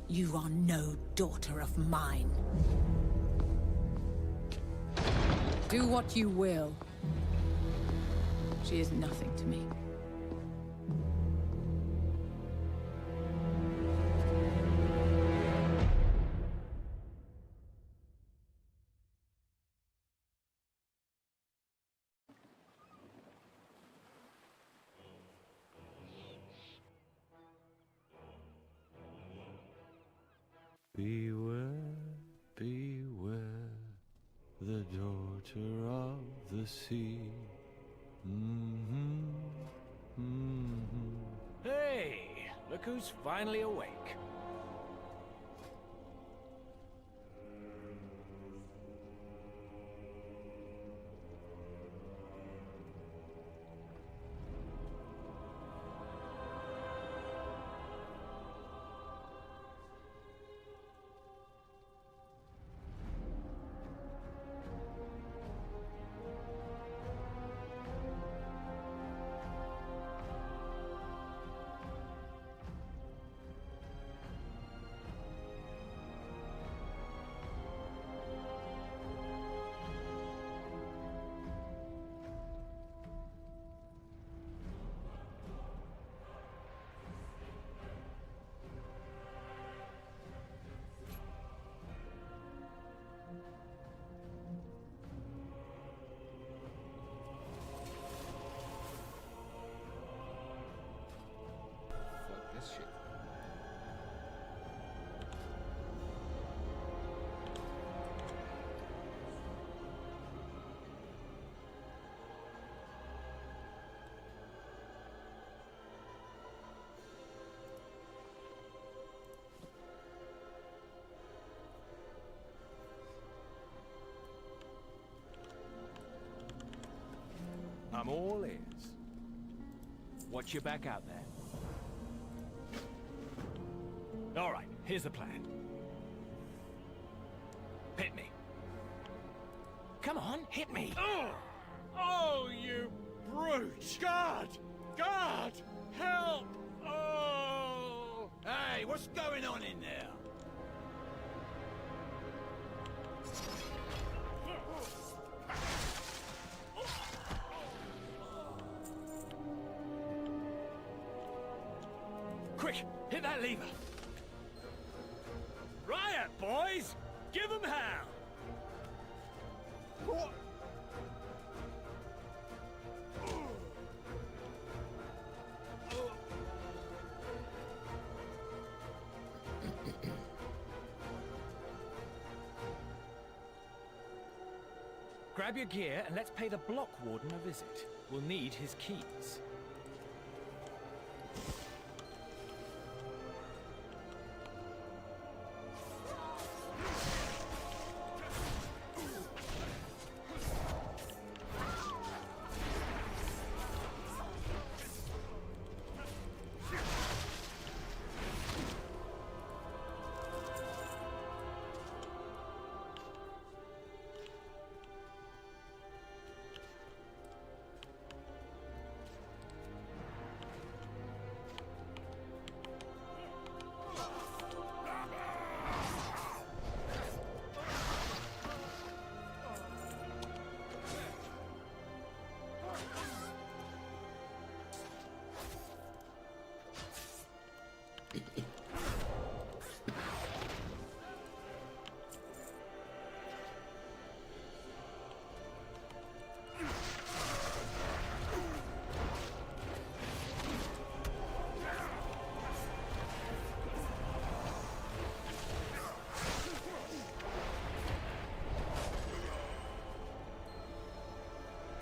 You are no daughter of mine. Do what you will. She is nothing to me. Beware, beware, the daughter of the sea. Hey, look who's finally awake. Fuck this shit. I'm all ears. Watch your back out there. All right, here's the plan. Hit me. Come on, hit me. Oh! Oh, you brute! God! God! Help! Oh! Hey, what's going on in there? Quick, hit that lever. Riot, boys! Give them hell! What? Grab your gear and let's pay the block warden a visit. We'll need his keys.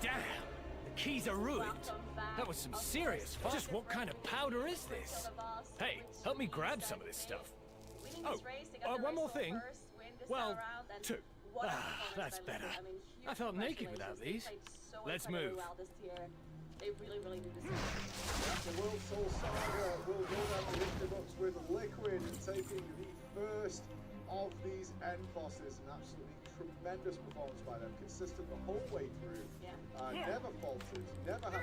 Damn! The keys are ruined. That was some serious fun. Just what kind of powder is this? Hey, help me grab some of this stuff. Oh, one more thing. Well, two. Ah, that's better. I felt naked without these. Let's move. They really do this. The World Soul Saga will go down the history books with Liquid taking the first of these end bosses. An absolutely tremendous performance by them, consistent the whole way through. Never faltered, never had an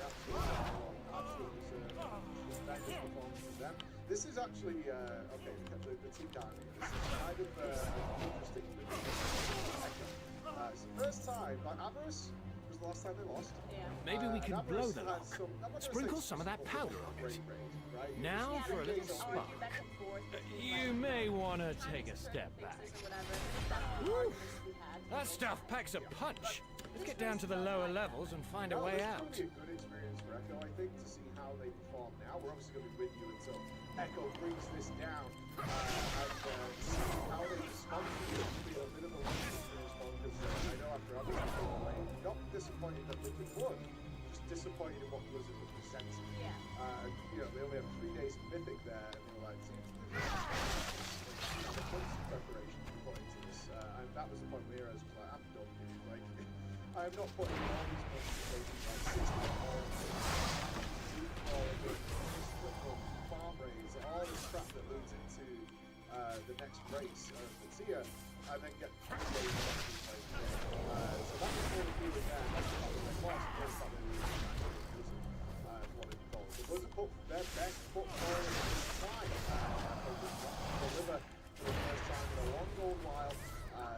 absolutely absolutely tremendous performance from them. This is actually, okay, the team down here. This is kind of interesting. It's the first time, like Avarice was the last time they lost. Yeah. Maybe we can blow the lock. I'm not gonna Sprinkle say some of that powder on it. right? Now Yeah, for a like, little you argue spark. back and forth between, You like, may want to take a certain step back. fixes or whatever. That's the arguments we had. That stuff packs a punch. Let's get down to the lower levels and find a way out. It's going to be a good experience for Echo, I think, to see how they perform now. We're obviously going to be with you until Echo brings this down and see how they respond to it. It'll be a bit of a response because I know after others have gone away, not disappointed that Liquid won, just disappointed in what Blizzard was presenting. Yeah. You know, they only have 3 days of Mythic there, and they were like, the points of preparation to put into this, and that was the point where I was like, I'm done, dude. Like, I'm not putting all these points in like 60 farm raids, all this crap that leads into the next race of the tier, and then get 3 days of Mythic. So that was all the feeling there. That's the fact that they lost, that's the fact that they were what it called. The Blizzard put their best foot forward at this time. Deliver for the first time in a long while.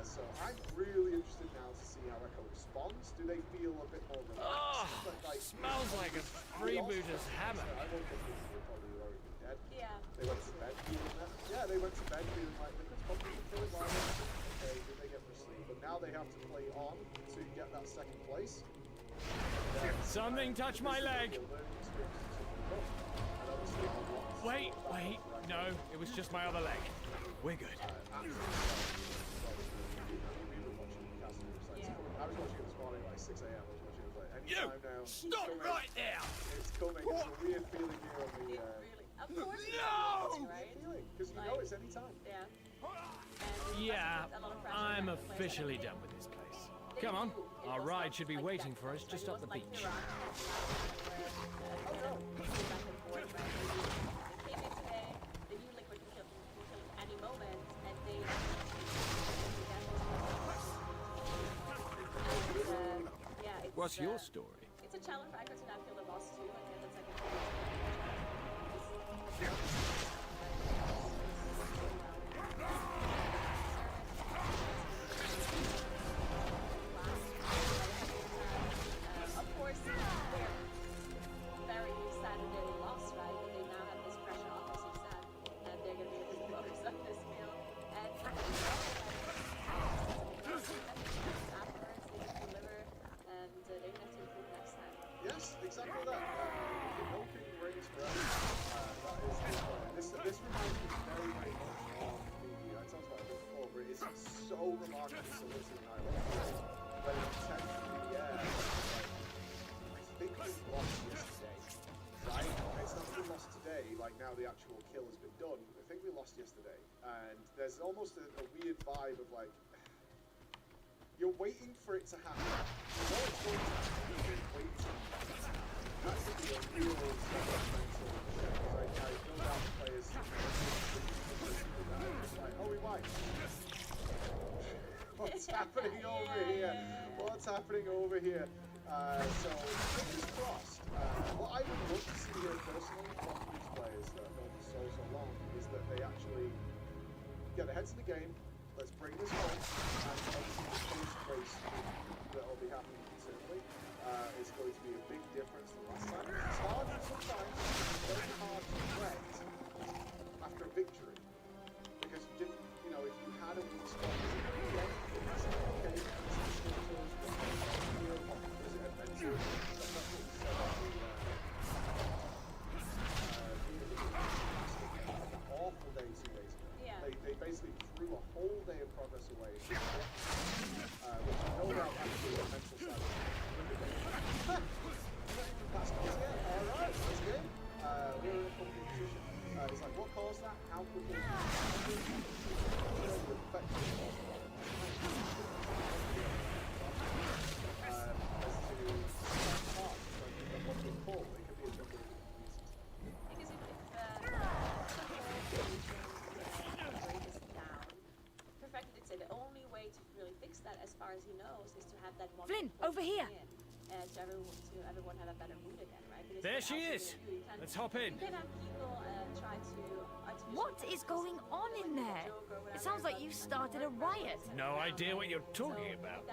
So I'm really interested now to see how Echo responds. Do they feel a bit more relaxed? Oh, like, smells like a freebooter's hammer. I won't get this, they're probably already dead. Yeah. They went to bed feeling that. Yeah, they went to bed feeling like they could probably kill it while okay, did they get their sleep? But now they have to play on to get that second place. Something touched my leg. Wait. No, it was just my other leg. We're good. I was watching it this morning at like 6 a.m. I was watching it like anytime now. Stop right there! It's coming. It's a weird feeling here on the. Really? Of course it's No! right? Because you know it's any time. Yeah. Yeah, I'm officially done with this place. Come on, our ride should be waiting for us just up the beach. What's your story? It's a challenge for Icecrown to now kill the boss too, and get the second of course, they're very sad that they lost, right? But they now have this pressure off, as you said, and they're going to be the promoters of this field. And Yes, exactly that. The milking rings for us. That is this reminds me very, very much of the. I talked about it before, but it's so remarkably similar to the Night when it tends to be, I think we lost yesterday, right? It's not that we lost today, like now the actual kill has been done. I think we lost yesterday, and there's almost a weird vibe of like, you're waiting for it to happen. You know it's going to happen, you're waiting. That could be a real mental check, because I know that players like, oh, we might. What's happening over here? What's happening over here? So, fingers crossed. What I would love to see here personally from these players that have done so long is that they actually get their heads in the game. Let's bring this home, and obviously the post-race that will be happening considerably is going to be a big difference than last time. It's hard sometimes, it's very hard to correct after a victory, because you didn't, you know, if you had a weak spot, okay, awful day 2 days ago. Yeah. They basically threw a whole day of progress away, which no doubt actually a mental side. Alright, that's good. We're in a complete position. It's like, what caused that? How quickly? The only way to really fix that, as far as he knows, is to have that one. Flynn, over here! to everyone have a better mood again, right? Because There she absolutely, is. you can- Let's hop in. You can have people try to artificially What is going on in there? It sounds like you started a riot. No idea what you're talking about.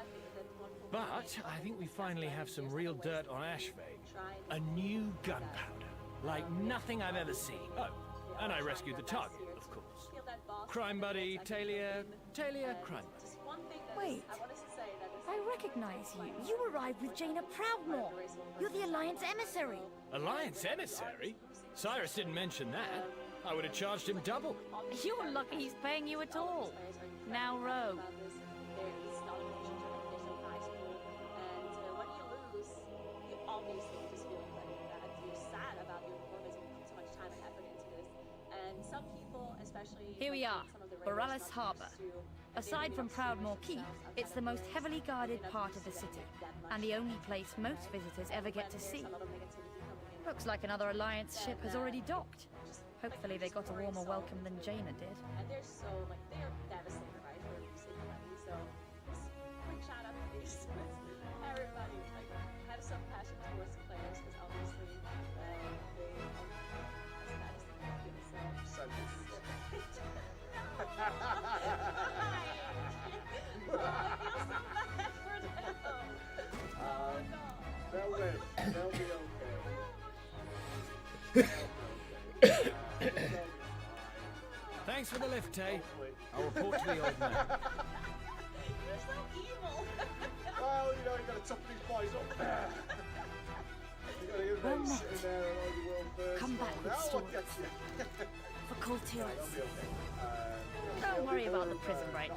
But I think we finally have some real dirt on Ashvane. A new gunpowder. Like nothing I've ever seen. Oh, and I rescued the target, of course. Crime buddy, Talia, crime buddy. Wait. I recognize you. You arrived with Jaina Proudmore. You're the Alliance emissary. Alliance emissary? Cyrus didn't mention that. I would have charged him double. You're lucky he's paying you at all. Now row. Here we are, Borealis Harbour. Aside from Proudmore Keep, it's the most heavily guarded part of the city, and the only place most visitors ever get to see. Looks like another Alliance ship has already docked. Hopefully they got a warmer welcome than Jaina did. And they're so, like, they're devastated, right, for losing money. So, just quick shout out please with everybody, like, have some passion towards the players, because obviously, they are as bad as they can be, so. They'll live. They'll be okay. Thanks for the lift, Tay. I'll report to the old man. You're so evil. Well, you know, you gotta toughen these boys up. You gotta get them sitting there and all your world first. Come back with Now stories. I'll get you. For Coltils. They'll be okay. Don't worry about the prison break.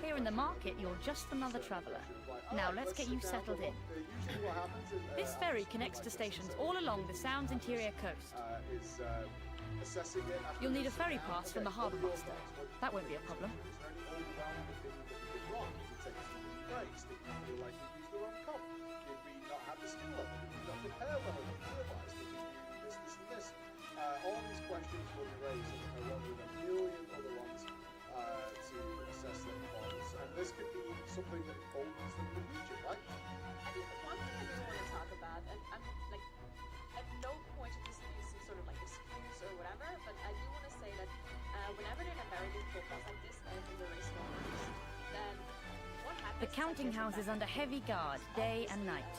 Here in the market, you're just another traveller. Now let's get you settled in. This ferry connects to stations all along the Sound's interior coast. You'll need a ferry pass from the harbour master. That won't be a problem. All these questions will be raised along with a million other ones to assess their performance, and this could be something that emboldens them in the future, right? I think the one thing I do want to talk about, and I'm like, at no point should this be some sort of like excuse or whatever, but I do want to say that whenever they're in a very difficult boss like this, and in the race corners, then what happens? The counting house is under heavy guard, day and night.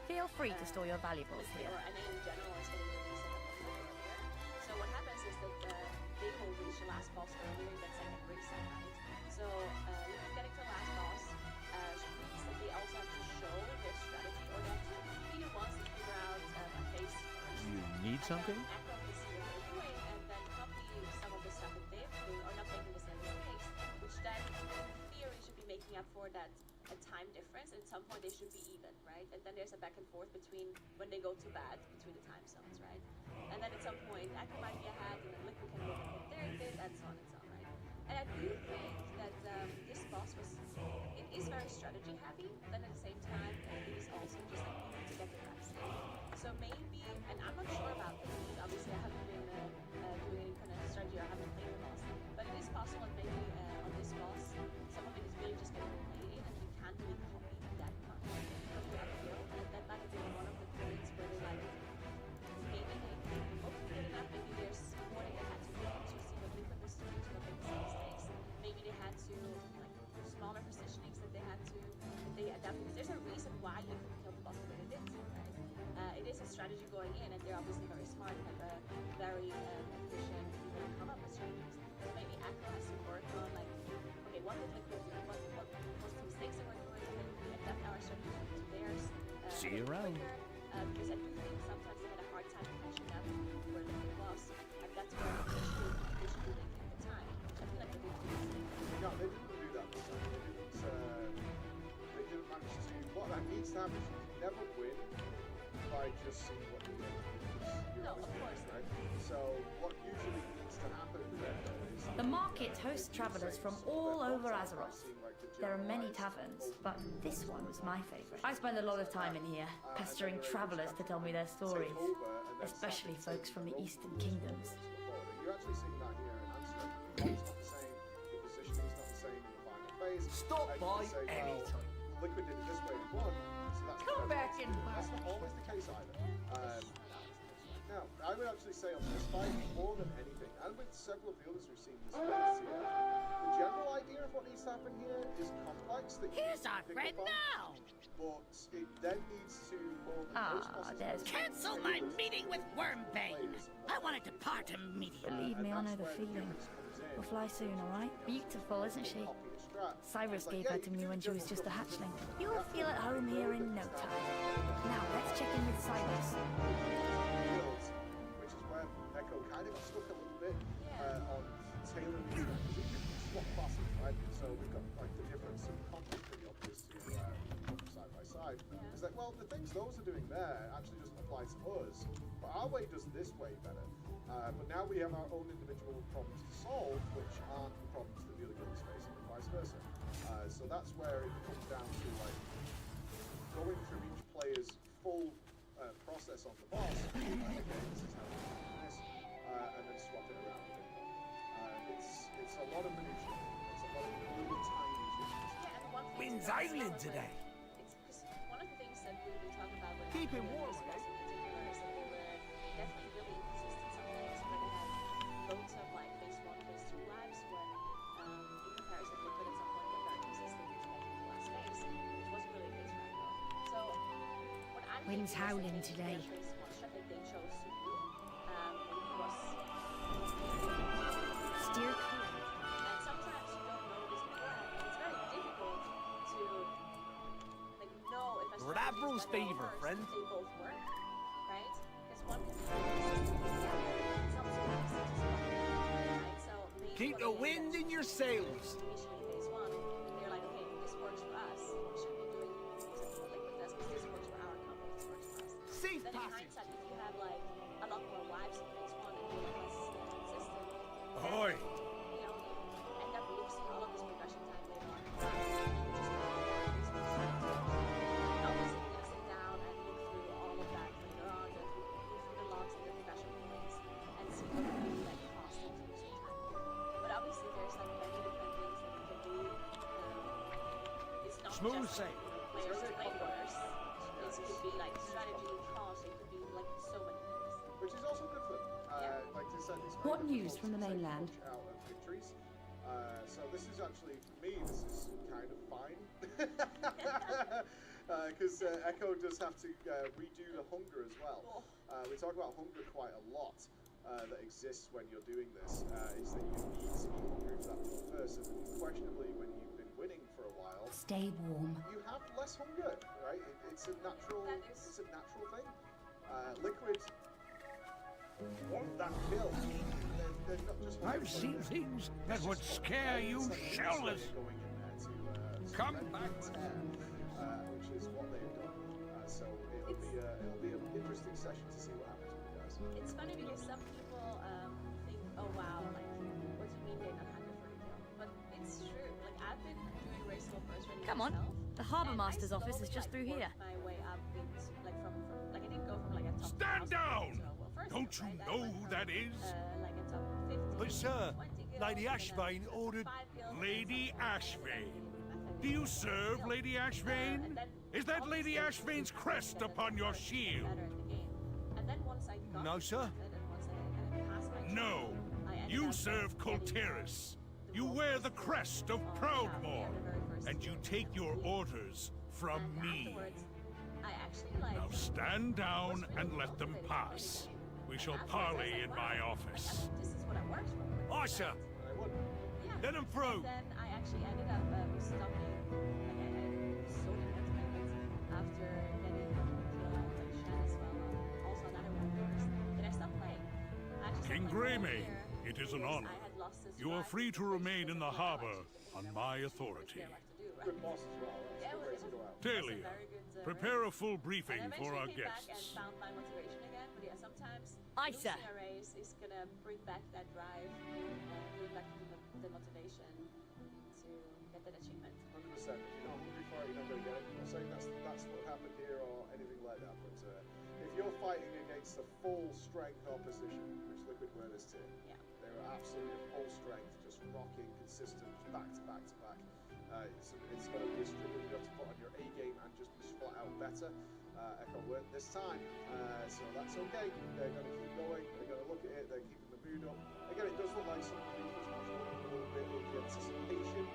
Feel free to store your valuables here. Or any in general is going to be set up here. So what happens is that they will reach the last boss earlier in that second race, right? So getting to the last boss means that they also have to show their strategy, or they have to be the ones to figure out a phase first. You need something? And then act on this year they're doing, and then copy some of the stuff that they're doing, or not making the same mistakes, which then in theory should be making up for that a time difference. At some point they should be even, right? And then there's a back and forth between when they go to bed between the time zones, right? And then at some point Echo might be ahead, and then Liquid can look at what they're did, and so on and so on, right? And I do think that this boss it is very strategy heavy, but then at the same time it is also just like you need to get the reps in. So maybe, and I'm not sure about this, because obviously I haven't been doing any kind of strategy, or I haven't played the boss, but it is possible that maybe on this boss some of it is really just getting played in, and you can't really copy that much from the upfield. And that might have been one of the points where they like maybe they looked good enough, maybe there's more they had to do to see what Liquid was doing to not make the same mistakes. Maybe they had to like do smaller positionings that they adapt, because there's a reason why Liquid killed the boss the way they did, right? It is a strategy going in, and they're obviously very smart and have a very efficient people come up with strategies. So maybe Echo has to work on like, okay, what did Liquid do? What was the mistakes they were doing? And then we adapt our strategy to theirs. See you around. Because I do think sometimes they had a hard time catching up where Liquid was, and that's where they should really take the time. I feel like they did do this. No, they didn't do that this time. They didn't manage to. What that needs to happen is you can never win by just seeing what you get. No, of course. Right? So what usually needs to happen then is The market hosts travellers from all over Azeroth. There are many taverns, but this one was my favourite. I spend a lot of time in here, pestering travellers to tell me their stories, especially folks from the Eastern Kingdoms. You're actually seeing that here in Amsterdam. It's not the same, the positioning's not the same in the final phase. Stop by any time. Liquid did it this way, one. that's Come back and that's not always the case either. Now, I would actually say on this fight, more than anything, and with several of the others we've seen in this fight, the general idea of what needs to happen here is complex. That Here's our friend now! But it then needs to more than most bosses. Cancel my meeting with Wormbane! I want it to part immediately. Believe me, I know the feeling. We'll fly soon, alright? Beautiful, isn't she? Cyrus gave her to me when she was just a hatchling. You'll feel at home here in no time. Now, let's check in with Cyrus. Which is where Echo kind of got stuck a little bit on tailoring the swap classes, right? So we've got like the difference in conflict pretty obvious to side by side. It's like, well, the things those are doing there actually doesn't apply to us, but our way does this way better. But now we have our own individual problems to solve, which aren't the problems that the other guilds face, and vice versa. So that's where it comes down to like going through each player's full process on the boss. Again, this is how we do this, and then swap it around a bit more. It's a lot of minutiae. It's a lot of really tiny changes. Yeah, and one thing Wind's island today. It's because one of the things that we talk about with Keep him warm, this boss in particular is that they were definitely really inconsistent sometimes, where they had loads of like phase 1, phase 2 lives when in comparison they could at some point get very consistent with the last phase, which wasn't really the case right now. So what I'm Wind's howling today. phase 1 shot that they chose to do when he was Steer clear. and sometimes you don't know this beforehand, and it's very difficult to like know if a Labral's strategy is fever, gonna work friend. if they both work, right? Because one can be consistent together, it's not so easy to swap, right? So maybe Keep what the they wind ended in your up sails. doing initially in phase 1, they're like, okay, this works for us. We should be doing exactly what Liquid does because this works for our company. This works for us. Safe Then in passage. hindsight, if you have like a lot more wives in phase 1 and you're less consistent, then Ahoy. you know, you end up losing all of this progression time later on. You just have to learn this one time. And obviously, you're gonna sit down and look through all of that later on, and look through the logs and the progression points, and see what it really like costs them to lose your time. But obviously, there's like many different things that you can do. It's not Smooth just sailing. players to play worse. It could be like strategy, cost. It could be like so many things. Which is also good for them. Like they said, it's What very news difficult from the to take mainland? much out of victories. So this is actually, for me, this is kind of fine. Because Echo does have to redo the hunger as well. We talk about hunger quite a lot that exists when you're doing this. Is that you need to be hungry for that one person. And questionably, when you've been winning for a while, Stay warm. you have less hunger, right? It's a natural, it's a natural thing. Liquid want that kill. They're not just I've seen things that would scare you shellers. Going in there to Come spread back. the tear, which is what they've done. So it'll be an interesting session to see what happens with you guys. It's funny because some people think, oh wow, like, what do you mean they're not hungry for the kill? But it's true. Like, I've been doing racial first ready Come on. myself, The Harbour and I Master's office is slowly, just like, through here. worked my way up into, like, from like, I didn't go from like a top Stand 1,000 down! to a, well, first Don't guild, you right? I know went who from, that is? like a top 50 But sir, to 20 guilds, Lady and then Ashvane to ordered 5 guilds, and Lady then sometimes Ashvane. I Do you think serve guild. Lady And Ashvane? then Is that Lady obviously Ashvane's crest better upon your started to get shield? better in the game. And then once I got No, sir. method, and once I kind of passed my No, training, I ended you up serve getting, Colteris. the You most wear the personal crest of on Proudmoore, the very first and you guild. take your orders from And me. afterwards, I actually like Now stand down was really and let them motivated to pass. play the game. We shall Afterwards, I was parley like, in wow, my like, office. I mean, this is what I worked for. Aye, sir. And I would. Yeah. Let 'em through. And then I actually ended up stopping, like I so independent after getting kill like Shen as well, also another one first. Then I stopped playing. I actually King stopped playing for a Greymain, year it is an because honor. I had lost this You are drive free to to push remain in the what I harbor liked to do, on and my what authority. I like to do, right? Good boss as well. That's Yeah, a good way to it go was out. Talia, a very good prepare a full and briefing I for our eventually came back and guests. found my motivation again, but yeah, sometimes Aye, losing sir. a race is gonna bring back that drive, bring back the motivation to get that achievement. 100%. If you're not hungry for it, you're not going to get it. I'm not saying that's what happened here or anything like that, but if you're fighting against a full strength opposition, which Liquid were this tier, Yeah. they were absolutely at full strength, just rocking, consistent, back to back to back. it's going to be a struggle. You have to put on your A game and just be flat out better. Echo weren't this time, so that's okay. They're going to keep going. They're going to look at it. They're keeping the mood up. Again, it does look like some of the people's much more a little bit of the anticipation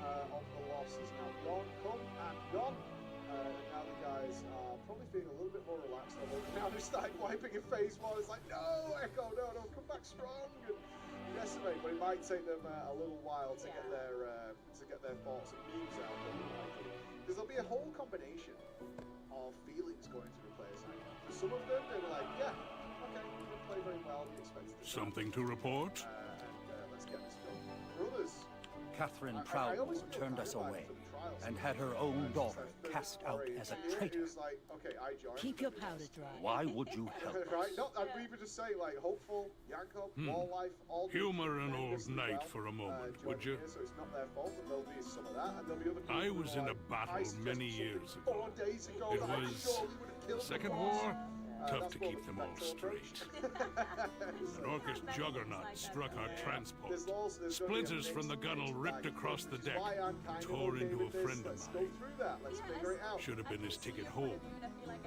of the loss is now come and gone. And now the guys are probably feeling a little bit more relaxed. Although now they're starting wiping your face while it's like, no, Echo, no, come back strong. And decimate, but it might take them a little while to get their thoughts and memes out. Because there'll be a whole combination of feelings going through the players' night. For some of them, they were like, yeah, okay, we didn't play very well. We expected to Something to report? Let's get this done. For others, Catherine Proudmoore turned us away and had her own daughter cast out as a traitor. Like, okay, I joined. Keep your powder dry. Why would you help Right? us? No, I'd even just say, like, hopeful, Jakob, Walllife, all Humor an old knight for a moment, would you? So it's not their fault, but there'll be some of that, and there'll be other people I who was are in a like, battle I suggested many years something ago. 4 days ago It that I was surely would have killed Second the boss. War? Tough That's to more keep them the all vector approach. straight. An orcish juggernaut struck our transport. There's gonna be a Splinters mix from the gunnel of ripped like, across the which is deck, why I'm kind of tore okay into with a this. friend of Let's go mine. through that. Let's figure it out. Should have been his ticket home.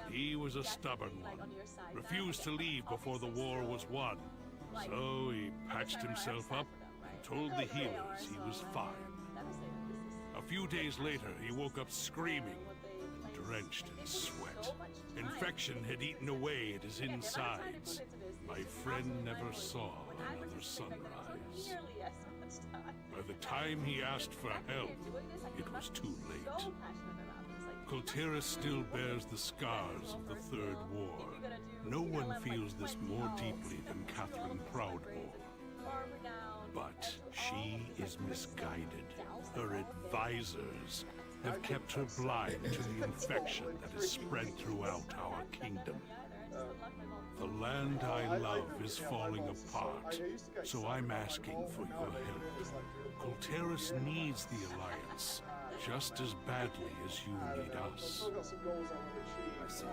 He was a stubborn one. Refused to leave before the war was won. So he patched himself up and told the healers he was fine. A few days later, he woke up screaming, drenched in sweat. Infection had eaten away at his insides. My friend never saw another sunrise. By the time he asked for help, it was too late. Kultiris still bears the scars of the Third War. No one feels this more deeply than Catherine Proudmoore. But she is misguided. Her advisors have kept her blind to the infection that has spread throughout our kingdom. The land I love is falling apart, so I'm asking for your help. Kultiris needs the Alliance just as badly as you need us. I see.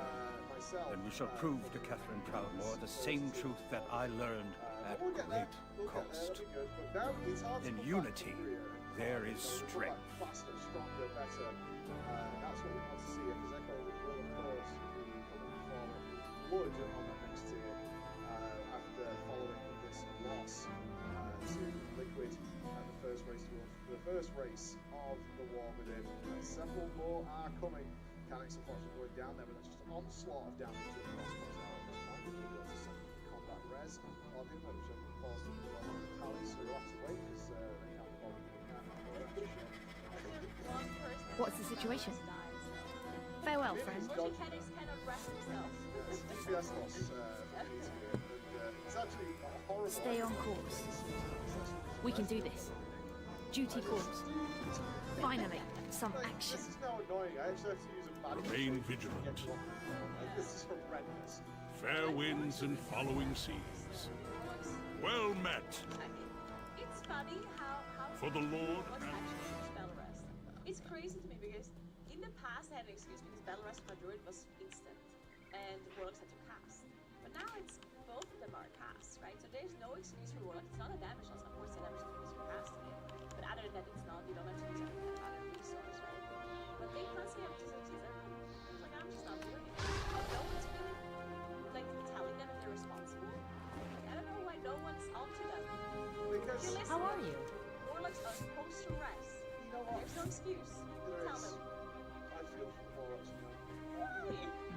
Then we shall prove to Catherine Proudmoore the same truth that I learned at great cost. In unity, there is strength. Faster, stronger, better. That's what we want to see. Because Echo will, of course, be coming forward on the next tier after following this loss to Liquid at the first race of the war within. Several more are coming. Mechanics unfortunately going down there, but that's just an onslaught of damage to the crossbows now at this point. We'll be able to send the combat res on him, which falls to the pally, so you'll have to wait because they can't bother doing that. What's the situation? Farewell, friend. Mechanics cannot rest himself. It's DPS loss for these here, and it's actually horrible. Stay on course. We can do this. Duty calls. Finally, some action. This is now annoying. I actually have to use a bad Remain vigilant. This is horrendous. Fair winds and following seas. Well met. It's funny how For the Lord what's and- actually use spell rest. It's crazy to me because in the past I had an excuse because spell rest for druid was instant and warlocks had to cast. But now it's both of them are cast, right? So there's no excuse for warlock. It's not a damage loss, of course, the damage because you're casting it. But other than that, it's not. You don't have to use any kind of other resource, right? But they constantly have to use it. It's like I'm just not doing it. And no one's really like telling them that they're responsible. Like I don't know why no one's onto them. Because How are you? Warlocks are supposed to rest. you know what? There's no excuse. There Tell is. them. I feel for the Warlocks now. Why?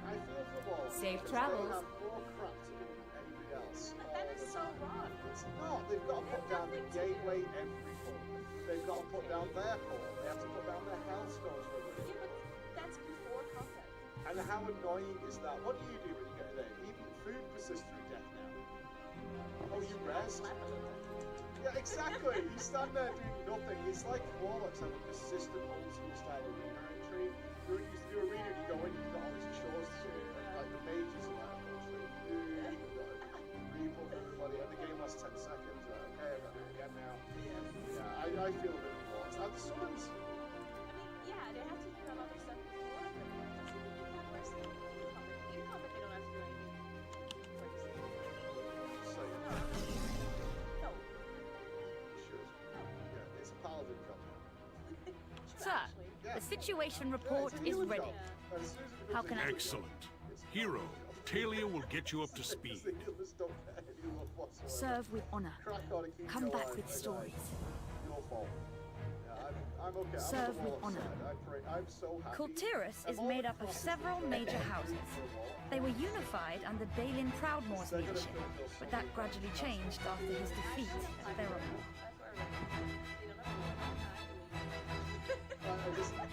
I feel for the Warlocks. Safe because travels. They have more crap to do than anybody else. That is so wrong. It's not. They've got to put down the gateway every fall. They've got to put down their core. They have to put down their hellstones for every Yeah, but that's before combat. And how annoying is that? What do you do when you get there? Even food persists through death now. Oh, you rest? Yeah, exactly. You stand there doing nothing. It's like Warlocks have a persistent old school style arena entry. You used to do arena and you go in and you've got all these chores to do. Like the mages are like, I've got to trade food, I've got to rebuild everybody. And the game lasts 10 seconds. Okay, I've got to do it again now. Yeah, I feel a bit of loss. And the summons. I mean, yeah, they have to do a lot of stuff before, but it doesn't mean you can't rest in combat. In combat, they don't have to do anything. So, No. sure. Yeah, it's a paladin job. So, situation report is ready. How can I... Excellent. Hero, Talia will get you up to speed. Serve with honor. Come back with stories. Serve with honor. Kultiris is made up of several major houses. They were unified under Balin Proudmoore's leadership, but that gradually changed after his defeat at Theramore.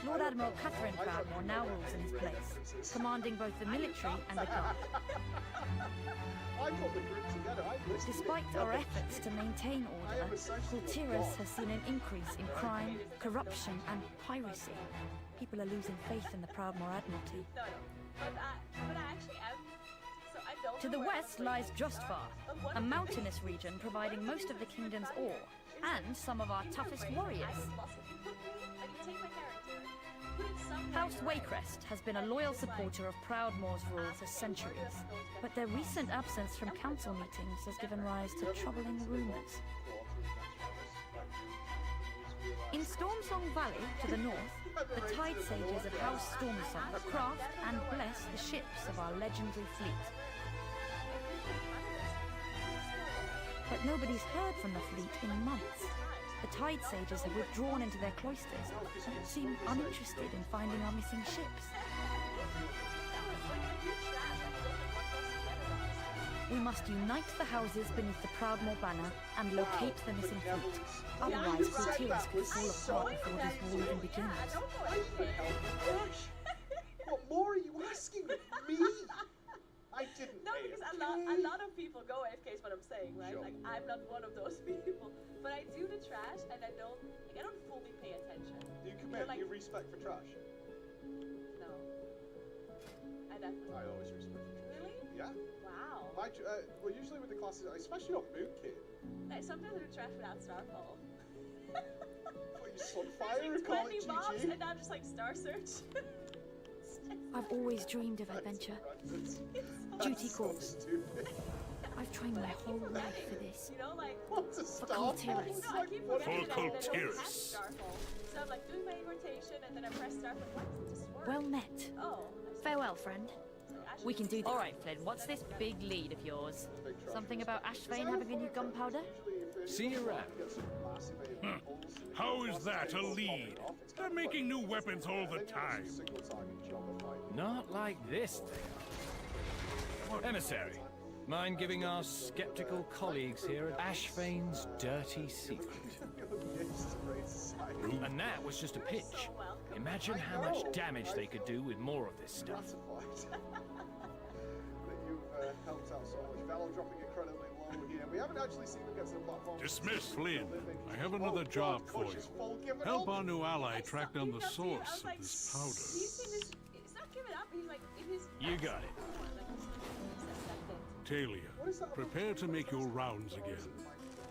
Lord Admiral Catherine Proudmoore now rules in his place, commanding both the military and the guard. Despite our efforts to maintain order, Kultiris has seen an increase in crime, corruption, and piracy. People are losing faith in the Proudmoore Admiralty. To the west lies Jostvar, a mountainous region providing most of the kingdom's ore, and some of our toughest warriors. House Waycrest has been a loyal supporter of Proudmoore's rule for centuries, but their recent absence from council meetings has given rise to troubling rumors. In Stormsong Valley, to the north, the Tide Sages of House Stormsong craft and bless the ships of our legendary fleet. But nobody's heard from the fleet in months. The Tide Sages have withdrawn into their cloisters and seem uninterested in finding our missing ships. We must unite the houses beneath the Proudmoore banner and locate the missing fleet. Otherwise, Kultiris could fall apart before this war even begins. What more are you asking of me? I didn't. No, because a lot of people go AFK is what I'm saying, right? Like, I'm not one of those people. But I do the trash, and I don't fully pay attention. Do you commit? You respect for trash? No. I definitely. I always respect for trash. Really? Yeah. Wow. Well, usually with the classes, especially on Moonkid. Like, sometimes I do trash without Starfall. What, you Sunfire or call it GG? Mobs, and I'm just like Star Search. I've always dreamed of adventure. Duty calls. I've trained my whole life for this. You know, like, for Kultiris. No, I keep forgetting that I don't have Kultiris. Starfall. So I'm like doing my rotation and then I press Starfall. Why does it just work? Well met. Oh. Farewell, friend. We can do this. All right, Flynn, what's this big lead of yours? Something about Ashvane having a new gunpowder? See you around. How is that a lead? They're making new weapons all the time. Not like this thing. Emissary, mind giving our skeptical colleagues here at Ashvane's dirty secret? And that was just a pitch. Imagine how much damage they could do with more of this stuff. You've helped out so much. Valor dropping incredibly low here. We haven't actually seen them get to the platform. Dismiss, Flynn. I have another job for you. Help our new ally track down the source of this powder. He's not giving up. He's like, in his... You got it. Talia, prepare to make your rounds again.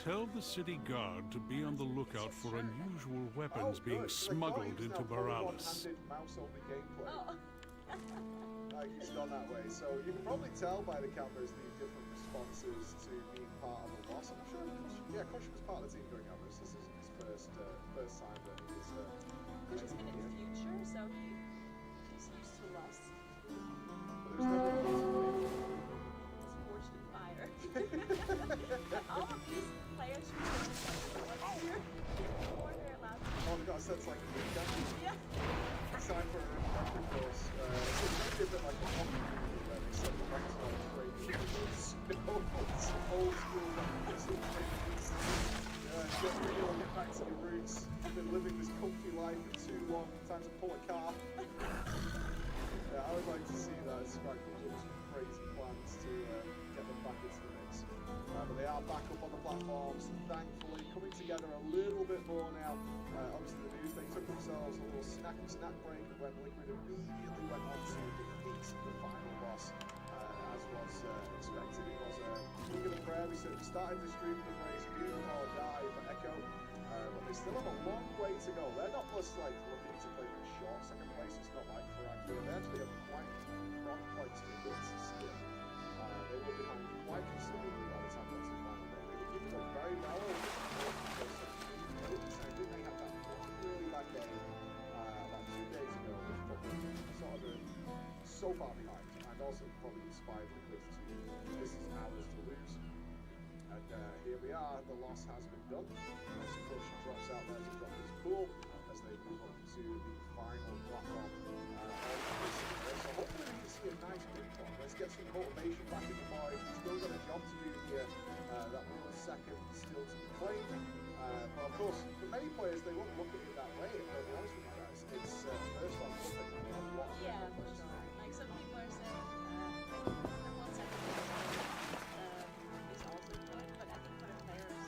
Tell the city guard to be on the lookout for unusual weapons being smuggled into Borealis. He's gone that way, so you can probably tell by the cameras the different responses to being part of a loss. I'm sure, Kosh was part of the team during Amherst. This isn't his first time that he's Kosh has been in the future, so he's used to loss. But there's no It's forged in fire. All of these players should be before they're allowed to. Oh my god, so it's like a big game. Yeah. Time for a record course. It's a bit like a hockey movie where they set the ranks on it's old school get back to your roots. You've been living this comfy life for too long. Time to pull a car. I would like to see that. Scrap comes up with some crazy plans to get them back into the mix. But they are back up on the platforms, thankfully, coming together a little bit more now. Obviously, the news, they took themselves a little snack break when Liquid immediately went on to defeat the final boss, as was expected. It was a week of the prayer. We started the stream with the phrase "Do or Die" for Echo, but they still have a long way to go. They're not just like looking to play for short second place. It's not like for Akira. They actually have quite to get still. They were behind quite considerably by the time they got to the final day. They were keeping up very well. They have that really bad game about 2 days so far behind, and also probably inspired because this is ours to lose. And here we are, the loss has been done. As push drops out there to drop his pool as they move up to the final platform. So hopefully we can see a nice win from. Let's get some motivation back in the boys. We've still got a job to do here. That world second still to be claimed. But of course, for many players, they won't look at it that way. If they'll be honest with you guys, it's first on nothing. Yeah, for sure. Like some people are saying, that 1 second is also good, but I think for the players,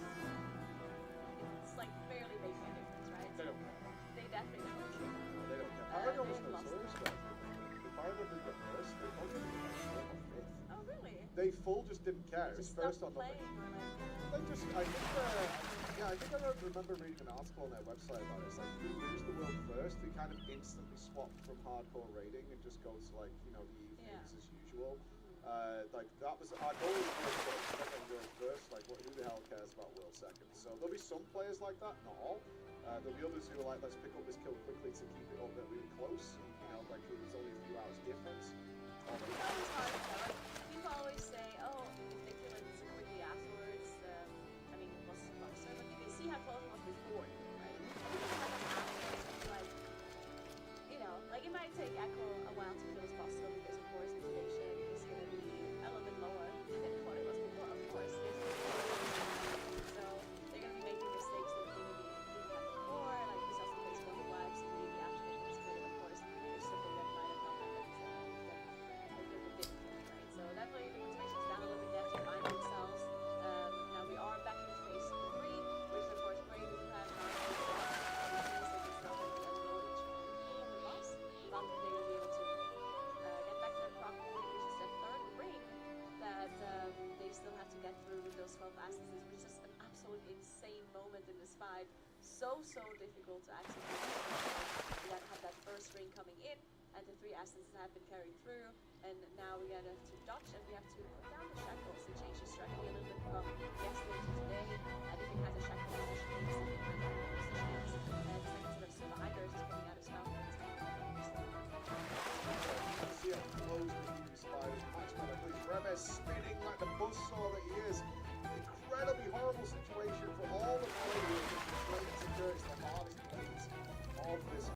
it's like barely making a difference, right? They don't care. They definitely don't care. They don't care. Paragon was notorious for that. The Paragon did the first, they probably did the fourth or fifth. Oh, really? They full just didn't care. It was Just first stopped on nothing. playing, or like... They just, I think I remember reading an article on their website about it. It's like, you lose the world first, they kind of instantly swap from hardcore raiding and just go to like, you know, the things as usual. Like that was our goal was to get on world first. Like, who the hell cares about world second? So there'll be some players like that, not all. There'll be others who are like, let's pick up this kill quickly to keep it up really close. You know, like there's only a few hours difference. It's always hard to tell. Like, people always say, oh, if they kill it so quickly afterwards, I mean, it was closer. But you can see how close it was before, right? Like, you know, like it might take Echo a while to kill his boss, though, because of course his station is going to be a little bit lower than what it was before. Of course, so they're going to be making mistakes that maybe didn't have before. Like we saw some place one wives immediately after it was good. Of course, there's something that might have not happened that they didn't kill, right? So definitely the motivation's down a little bit. They have to find themselves. Now we are back in phase 3, which is of course great. We have now but they will be able to get back to the proc point, which is the 3rd ring that they still have to get through with those 12 essences, which is just an absolute insane moment in this fight. So difficult to actually have that first ring coming in, and the 3 essences have been carried through, and now we gotta to dodge, and we have to put down the shackles and change the strategy a little bit from yesterday to today. And if it has a shackle position, it's and the second set of spiders is coming out as well. See how close the spiders match like Reves spinning like the buzzsaw that he is. Incredibly horrible situation for all the players. It's the hardest plays of this